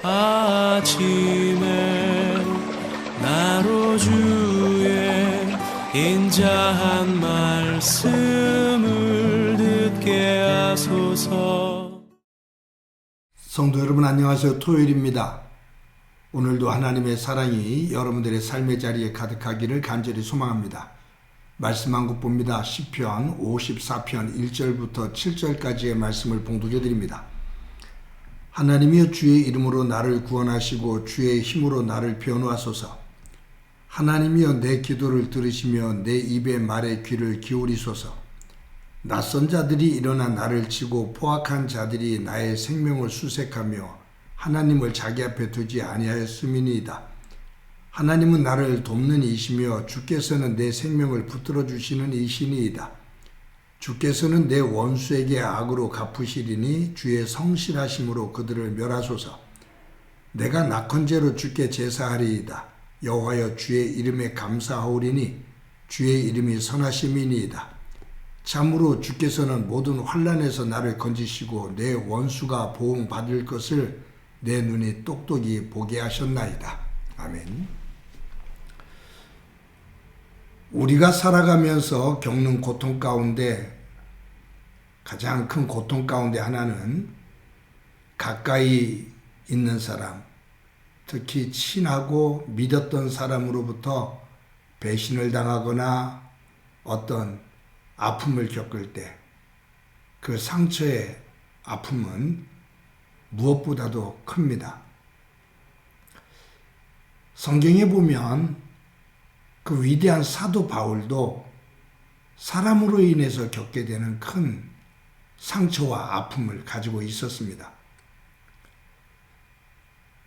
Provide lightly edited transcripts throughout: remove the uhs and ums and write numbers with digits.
아침에 나로 주의 인자한 말씀을 듣게 하소서. 성도 여러분 안녕하세요. 토요일입니다. 오늘도 하나님의 사랑이 여러분들의 삶의 자리에 가득하기를 간절히 소망합니다. 말씀 한 곡 봅니다. 시편 54편 1절부터 7절까지의 말씀을 봉독해 드립니다. 하나님이여 주의 이름으로 나를 구원하시고 주의 힘으로 나를 변호하소서. 하나님이여 내 기도를 들으시며 내 입의 말에 귀를 기울이소서. 낯선 자들이 일어나 나를 치고 포악한 자들이 나의 생명을 수색하며 하나님을 자기 앞에 두지 아니하였음이니이다. 하나님은 나를 돕는 이시며 주께서는 내 생명을 붙들어 주시는 이시니이다. 주께서는 내 원수에게 악으로 갚으시리니 주의 성실하심으로 그들을 멸하소서. 내가 낙헌제로 주께 제사하리이다. 여호와여 주의 이름에 감사하오리니 주의 이름이 선하심이니이다. 참으로 주께서는 모든 환난에서 나를 건지시고 내 원수가 보응받을 것을 내 눈이 똑똑히 보게 하셨나이다. 아멘. 우리가 살아가면서 겪는 고통 가운데 가장 큰 고통 가운데 하나는 가까이 있는 사람, 특히 친하고 믿었던 사람으로부터 배신을 당하거나 어떤 아픔을 겪을 때 그 상처의 아픔은 무엇보다도 큽니다. 성경에 보면 그 위대한 사도 바울도 사람으로 인해서 겪게 되는 큰 상처와 아픔을 가지고 있었습니다.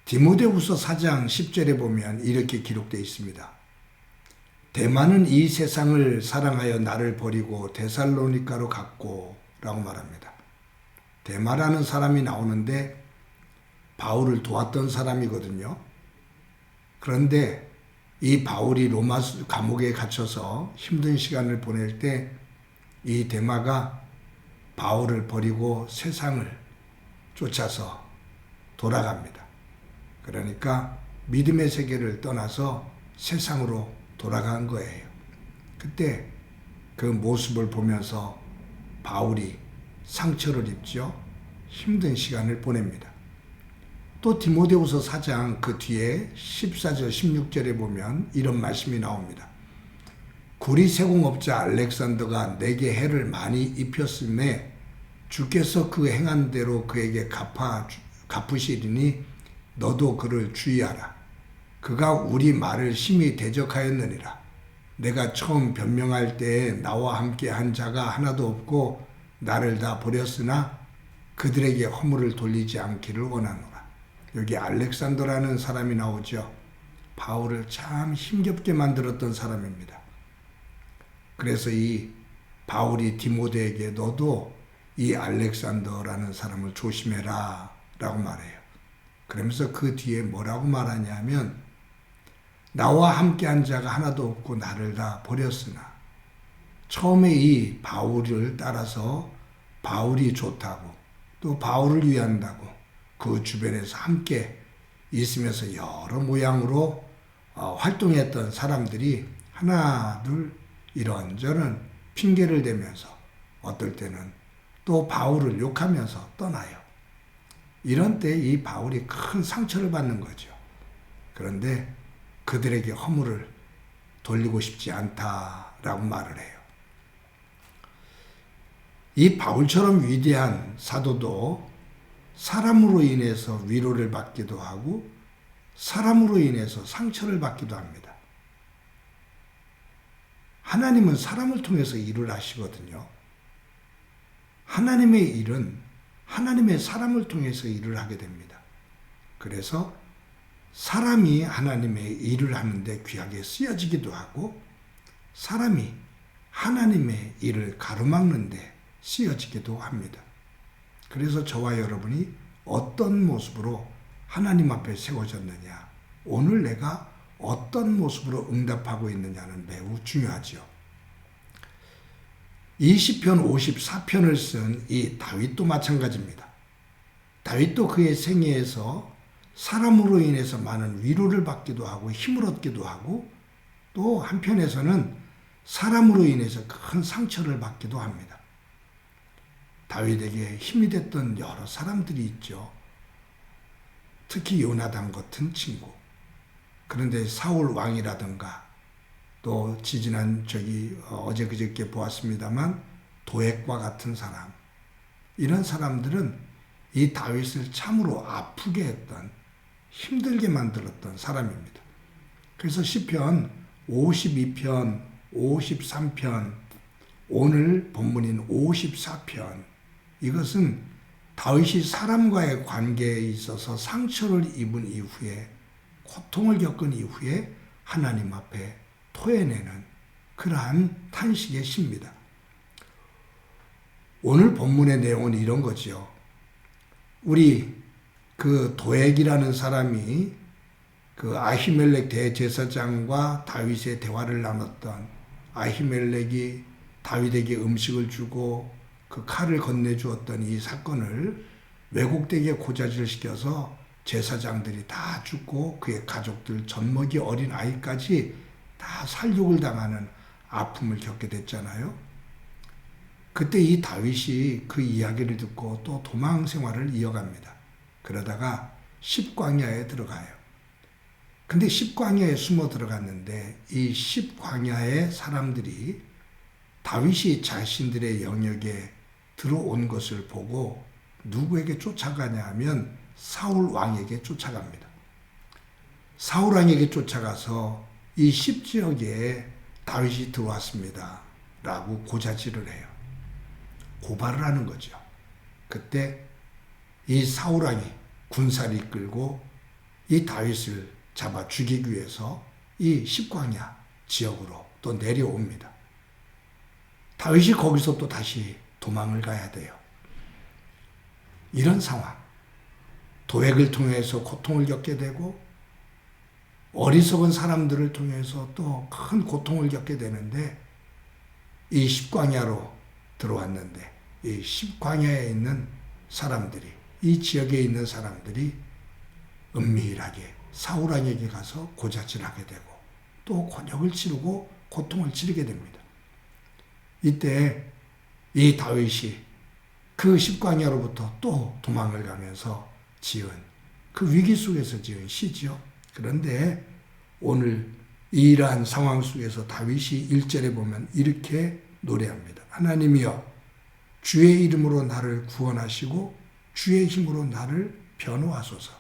디모데후서 4장 10절에 보면 이렇게 기록되어 있습니다. 데마는 이 세상을 사랑하여 나를 버리고 데살로니가로 갔고 라고 말합니다. 데마라는 사람이 나오는데 바울을 도왔던 사람이거든요. 그런데 이 바울이 로마 감옥에 갇혀서 힘든 시간을 보낼 때 이 데마가 바울을 버리고 세상을 쫓아서 돌아갑니다. 그러니까 믿음의 세계를 떠나서 세상으로 돌아간 거예요. 그때 그 모습을 보면서 바울이 상처를 입죠. 힘든 시간을 보냅니다. 또 디모데후서 4장 그 뒤에 14절 16절에 보면 이런 말씀이 나옵니다. 구리 세공업자 알렉산더가 내게 해를 많이 입혔음에 주께서 그 행한 대로 그에게 갚으시리니 너도 그를 주의하라. 그가 우리 말을 심히 대적하였느니라. 내가 처음 변명할 때에 나와 함께 한 자가 하나도 없고 나를 다 버렸으나 그들에게 허물을 돌리지 않기를 원하노라. 여기 알렉산더라는 사람이 나오죠. 바울을 참 힘겹게 만들었던 사람입니다. 그래서 이 바울이 디모데에게 너도 이 알렉산더라는 사람을 조심해라 라고 말해요. 그러면서 그 뒤에 뭐라고 말하냐면 나와 함께한 자가 하나도 없고 나를 다 버렸으나 처음에 이 바울을 따라서 바울이 좋다고 또 바울을 위한다고 그 주변에서 함께 있으면서 여러 모양으로 활동했던 사람들이 하나 둘 이런저런 핑계를 대면서 어떨 때는 또 바울을 욕하면서 떠나요. 이런 때 이 바울이 큰 상처를 받는 거죠. 그런데 그들에게 허물을 돌리고 싶지 않다라고 말을 해요. 이 바울처럼 위대한 사도도 사람으로 인해서 위로를 받기도 하고 사람으로 인해서 상처를 받기도 합니다. 하나님은 사람을 통해서 일을 하시거든요. 하나님의 일은 하나님의 사람을 통해서 일을 하게 됩니다. 그래서 사람이 하나님의 일을 하는데 귀하게 쓰여지기도 하고 사람이 하나님의 일을 가로막는데 쓰여지기도 합니다. 그래서 저와 여러분이 어떤 모습으로 하나님 앞에 세워졌느냐, 오늘 내가 어떤 모습으로 응답하고 있느냐는 매우 중요하죠. 이 시편 54편을 쓴 이 다윗도 마찬가지입니다. 다윗도 그의 생애에서 사람으로 인해서 많은 위로를 받기도 하고 힘을 얻기도 하고 또 한편에서는 사람으로 인해서 큰 상처를 받기도 합니다. 다윗에게 힘이 됐던 여러 사람들이 있죠. 특히 요나단 같은 친구. 그런데 사울 왕이라든가 또 지지난 어제 그저께 보았습니다만 도액과 같은 사람, 이런 사람들은 이 다윗을 참으로 아프게 했던, 힘들게 만들었던 사람입니다. 그래서 시편 52편, 53편, 오늘 본문인 54편, 이것은 다윗이 사람과의 관계에 있어서 상처를 입은 이후에, 고통을 겪은 이후에 하나님 앞에 토해내는 그러한 탄식의 시입니다. 오늘 본문의 내용은 이런 거죠. 우리 그 도액이라는 사람이 그 아히멜렉 대제사장과 다윗의 대화를 나눴던, 아히멜렉이 다윗에게 음식을 주고 그 칼을 건네주었던 이 사건을 왜곡되게 고자질시켜서 제사장들이 다 죽고 그의 가족들, 젖먹이 어린 아이까지 다 살육을 당하는 아픔을 겪게 됐잖아요. 그때 이 다윗이 그 이야기를 듣고 또 도망 생활을 이어갑니다. 그러다가 십광야에 들어가요. 근데 십광야에 숨어 들어갔는데 이 십광야의 사람들이 다윗이 자신들의 영역에 들어온 것을 보고 누구에게 쫓아가냐 하면 사울 왕에게 쫓아갑니다. 사울 왕에게 쫓아가서 이 십지역에 다윗이 들어왔습니다 라고 고자질을 해요. 고발을 하는 거죠. 그때 이 사울 왕이 군사를 이끌고 이 다윗을 잡아 죽이기 위해서 이 십광야 지역으로 또 내려옵니다. 다윗이 거기서 또 다시 도망을 가야 돼요. 이런 상황, 도액을 통해서 고통을 겪게 되고 어리석은 사람들을 통해서 또 큰 고통을 겪게 되는데, 이 십광야로 들어왔는데 이 십광야에 있는 사람들이, 이 지역에 있는 사람들이 은밀하게 사울 왕에게 가서 고자질하게 되고 또 곤욕을 치르고 고통을 치르게 됩니다. 이때 이 다윗이 그 십광야로부터 또 도망을 가면서 지은 그 위기 속에서 지은 시지요. 그런데 오늘 이러한 상황 속에서 다윗이 1절에 보면 이렇게 노래합니다. 하나님이여, 주의 이름으로 나를 구원하시고 주의 힘으로 나를 변호하소서.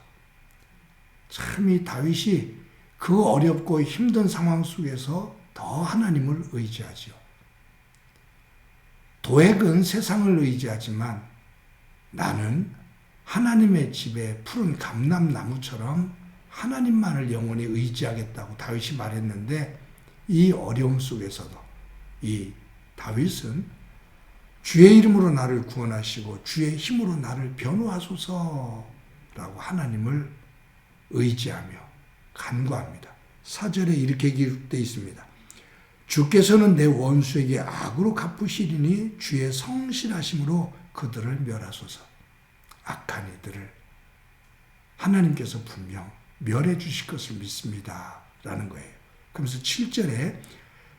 참 이 다윗이 그 어렵고 힘든 상황 속에서 더 하나님을 의지하지요. 도액은 세상을 의지하지만 나는 하나님의 집에 푸른 감람나무처럼 하나님만을 영원히 의지하겠다고 다윗이 말했는데, 이 어려움 속에서도 이 다윗은 주의 이름으로 나를 구원하시고 주의 힘으로 나를 변호하소서라고 하나님을 의지하며 간구합니다. 4절에 이렇게 기록되어 있습니다. 주께서는 내 원수에게 악으로 갚으시리니 주의 성실하심으로 그들을 멸하소서. 악한 이들을 하나님께서 분명 멸해 주실 것을 믿습니다 라는 거예요. 그러면서 7절에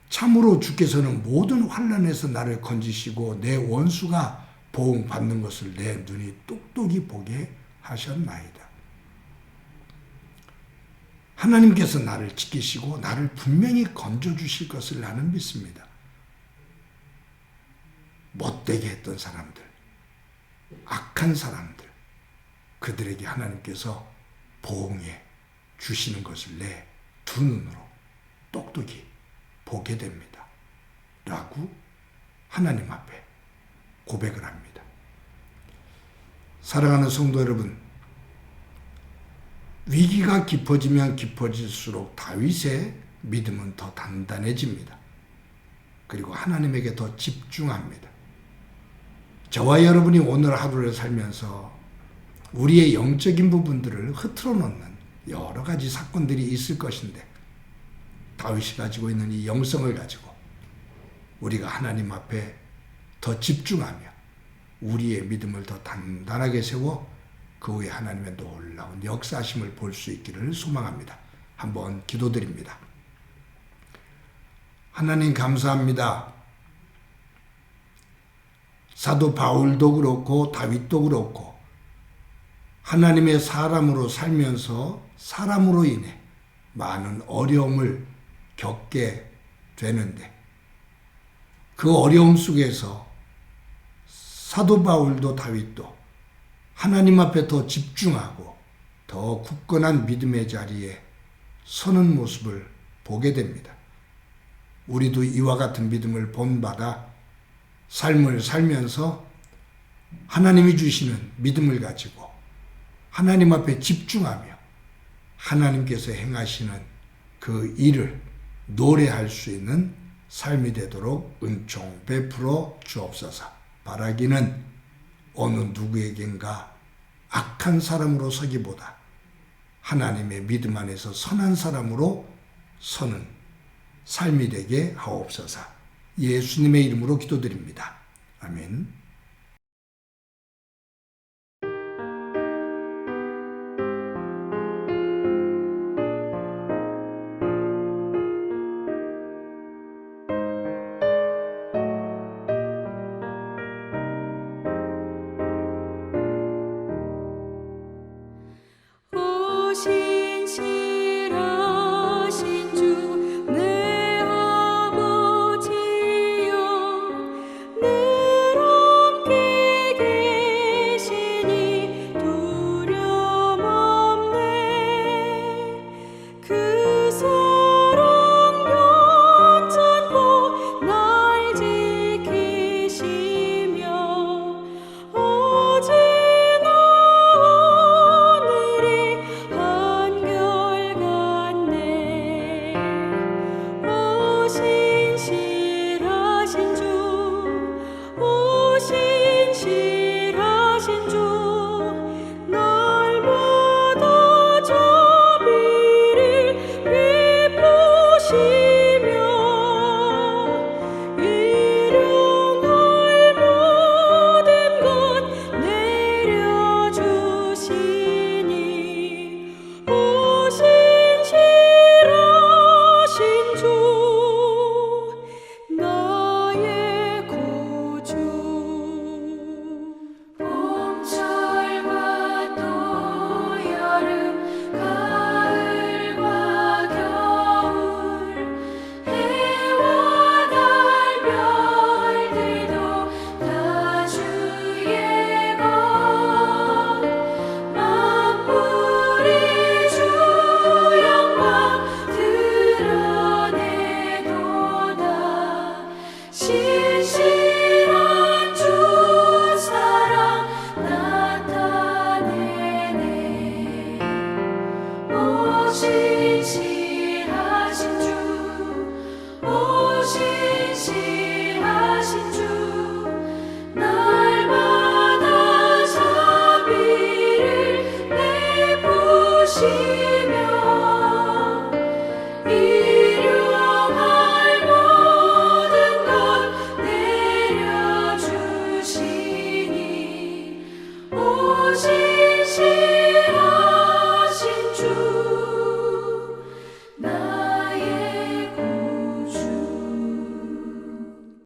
참으로 주께서는 모든 환난에서 나를 건지시고 내 원수가 보응받는 것을 내 눈이 똑똑히 보게 하셨나이다. 하나님께서 나를 지키시고 나를 분명히 건져주실 것을 나는 믿습니다. 못되게 했던 사람들, 악한 사람들, 그들에게 하나님께서 보응해 주시는 것을 내 두 눈으로 똑똑히 보게 됩니다. 라고 하나님 앞에 고백을 합니다. 사랑하는 성도 여러분, 위기가 깊어지면 깊어질수록 다윗의 믿음은 더 단단해집니다. 그리고 하나님에게 더 집중합니다. 저와 여러분이 오늘 하루를 살면서 우리의 영적인 부분들을 흐트러 놓는 여러 가지 사건들이 있을 것인데, 다윗이 가지고 있는 이 영성을 가지고 우리가 하나님 앞에 더 집중하며 우리의 믿음을 더 단단하게 세워 그 후에 하나님의 놀라운 역사하심을 볼 수 있기를 소망합니다. 한번 기도드립니다. 하나님 감사합니다. 사도 바울도 그렇고 다윗도 그렇고 하나님의 사람으로 살면서 사람으로 인해 많은 어려움을 겪게 되는데 그 어려움 속에서 사도 바울도 다윗도 하나님 앞에 더 집중하고 더 굳건한 믿음의 자리에 서는 모습을 보게 됩니다. 우리도 이와 같은 믿음을 본받아 삶을 살면서 하나님이 주시는 믿음을 가지고 하나님 앞에 집중하며 하나님께서 행하시는 그 일을 노래할 수 있는 삶이 되도록 은총 베풀어 주옵소서. 바라기는 어느 누구에겐가 악한 사람으로 서기보다 하나님의 믿음 안에서 선한 사람으로 서는 삶이 되게 하옵소서. 예수님의 이름으로 기도드립니다. 아멘. 오시